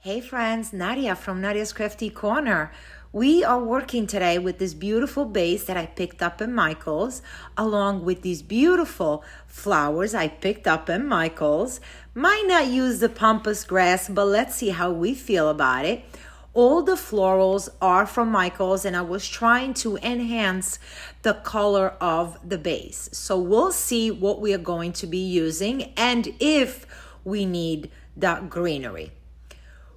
Hey friends, Nadia from Nadia's Crafty Corner. We are working today with this beautiful base that I picked up in Michael's, along with these beautiful flowers I picked up in Michael's. Might not use the pampas grass, but let's see how we feel about it. All the florals are from Michael's, and I was trying to enhance the color of the base. So we'll see what we are going to be using and if we need that greenery.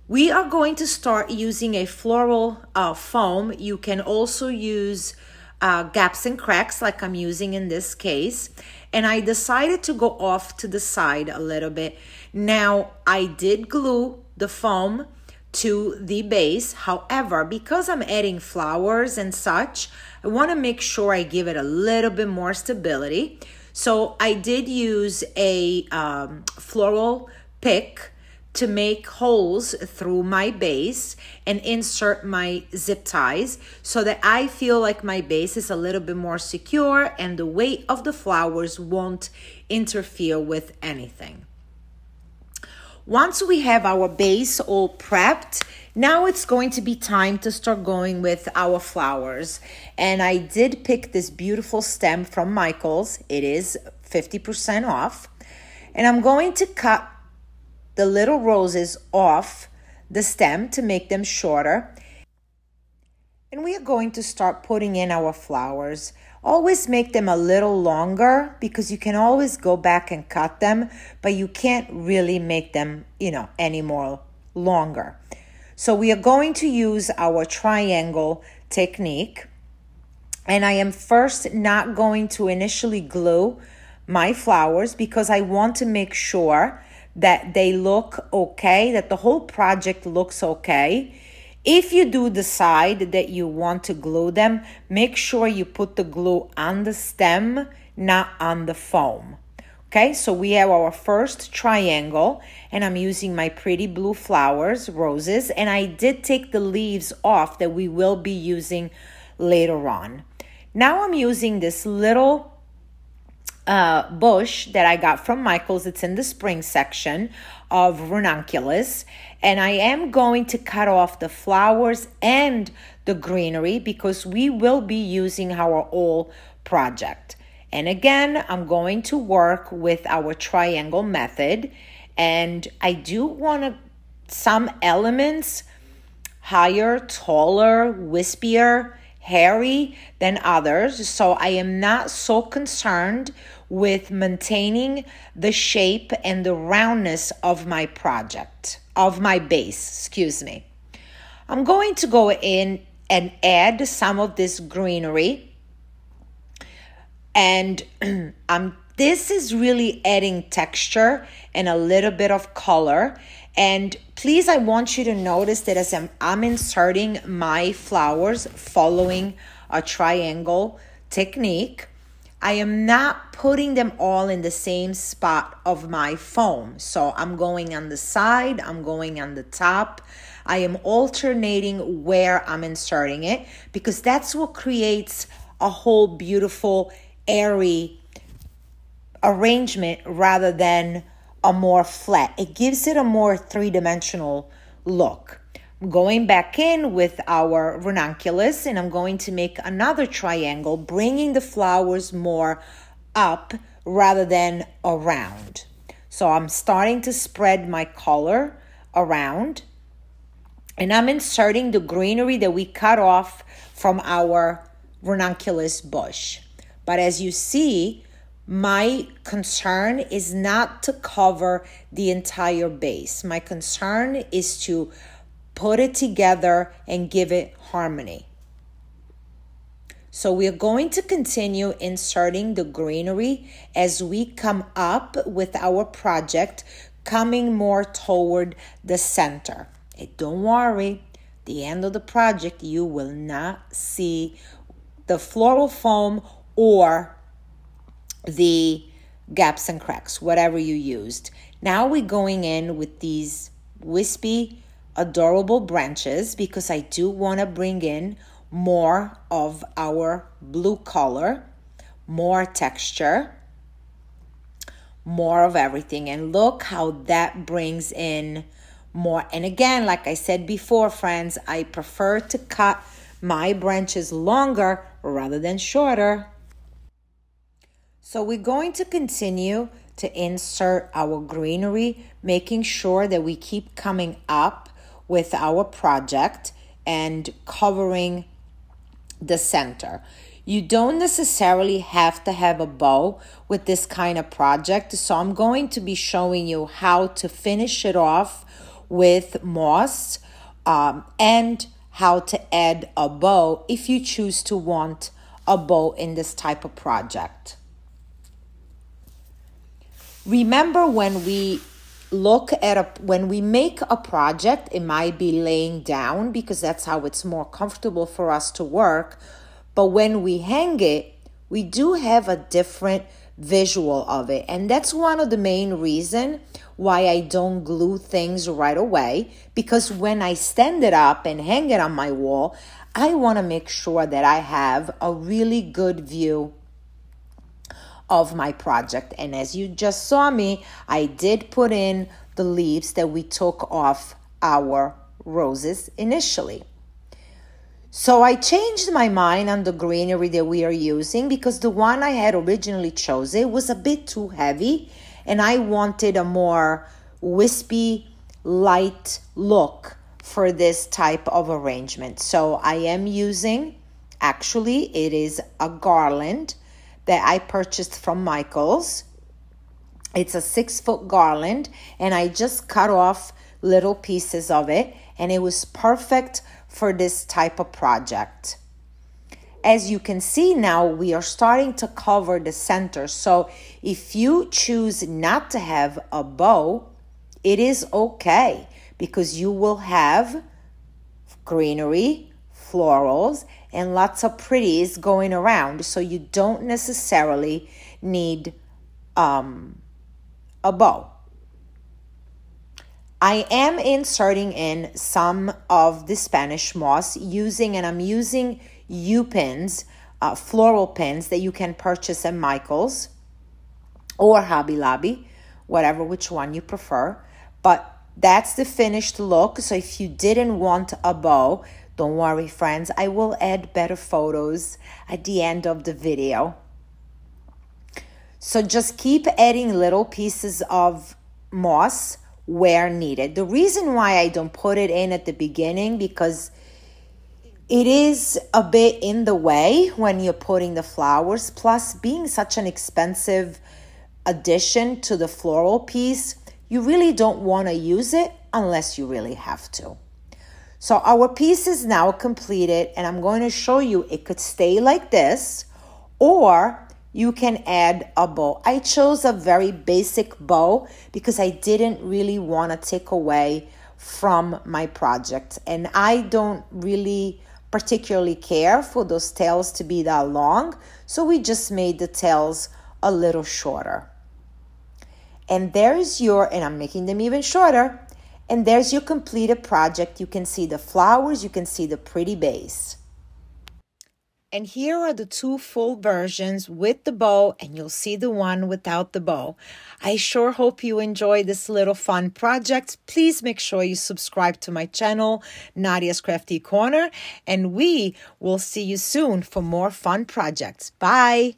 We are going to start using a floral foam. You can also use gaps and cracks like I'm using in this case. And I decided to go off to the side a little bit. Now, I did glue the foam to the base. However, because I'm adding flowers and such, I want to make sure I give it a little bit more stability. So I did use a floral pick to make holes through my base and insert my zip ties so that I feel like my base is a little bit more secure and the weight of the flowers won't interfere with anything. Once we have our base all prepped, now it's going to be time to start going with our flowers. And I did pick this beautiful stem from Michael's. It is 50% off. And I'm going to cut the little roses off the stem to make them shorter. And we are going to start putting in our flowers. Always make them a little longer because you can always go back and cut them, but you can't really make them, any more longer. So we are going to use our triangle technique. And I am first not going to initially glue my flowers because I want to make sure that they look okay, that the whole project looks okay. If you do decide that you want to glue them, make sure you put the glue on the stem, not on the foam. Okay, so we have our first triangle, and I'm using my pretty blue flowers, roses, and I did take the leaves off that we will be using later on. Now I'm using this little bush that I got from Michael's. It's in the spring section of ranunculus, and I am going to cut off the flowers and the greenery because we will be using our whole project. And again, I'm going to work with our triangle method, and I do want some elements higher, taller, wispier, hairy than others, so I am not so concerned with maintaining the shape and the roundness of my project, of my base, I'm going to go in and add some of this greenery, and this is really adding texture and a little bit of color. And please, I want you to notice that as I'm inserting my flowers following a triangle technique, I am not putting them all in the same spot of my foam. So I'm going on the side, I'm going on the top. I am alternating where I'm inserting it because that's what creates a whole beautiful, airy arrangement rather than a more flat. It gives it a more three-dimensional look. I'm going back in with our ranunculus, and I'm going to make another triangle, bringing the flowers more up rather than around. So I'm starting to spread my color around, and I'm inserting the greenery that we cut off from our ranunculus bush. But as you see, my concern is not to cover the entire base. My concern is to put it together and give it harmony. So we are going to continue inserting the greenery as we come up with our project, coming more toward the center. And don't worry, the end of the project, you will not see the floral foam or the gaps and cracks, whatever you used. Now we're going in with these wispy, adorable branches because I do want to bring in more of our blue color, more texture, more of everything. And look how that brings in more. And again, like I said before, friends, I prefer to cut my branches longer rather than shorter. So we're going to continue to insert our greenery, making sure that we keep coming up with our project and covering the center. You don't necessarily have to have a bow with this kind of project, so I'm going to be showing you how to finish it off with moss and how to add a bow if you choose to want a bow in this type of project. Remember, when we when we make a project, it might be laying down because that's how it's more comfortable for us to work. But when we hang it, we do have a different visual of it. And that's one of the main reasons why I don't glue things right away, because when I stand it up and hang it on my wall, I want to make sure that I have a really good view of my project. And as you just saw me, I did put in the leaves that we took off our roses initially. So I changed my mind on the greenery that we are using because the one I had originally chosen was a bit too heavy and I wanted a more wispy, light look for this type of arrangement. So I am using, actually it is a garland that I purchased from Michael's. It's a 6-foot garland and I just cut off little pieces of it and it was perfect for this type of project. As you can see now, we are starting to cover the center. So if you choose not to have a bow, it is okay because you will have greenery, florals, and lots of pretties going around. So you don't necessarily need a bow. I am inserting in some of the Spanish moss and I'm using U-pins, floral pins that you can purchase at Michael's or Hobby Lobby, which one you prefer. But that's the finished look. So if you didn't want a bow, don't worry, friends. I will add better photos at the end of the video. So just keep adding little pieces of moss where needed. The reason why I don't put it in at the beginning, because it is a bit in the way when you're putting the flowers. Plus, being such an expensive addition to the floral piece, you really don't want to use it unless you really have to. So our piece is now completed and I'm going to show you it could stay like this or you can add a bow. I chose a very basic bow because I didn't really want to take away from my project. And I don't really particularly care for those tails to be that long. So we just made the tails a little shorter. And there's and I'm making them even shorter. And there's your completed project. You can see the flowers, you can see the pretty base. And here are the 2 full versions with the bow, and you'll see the one without the bow. I sure hope you enjoy this little fun project. Please make sure you subscribe to my channel, Nadia's Crafty Corner, and we will see you soon for more fun projects. Bye!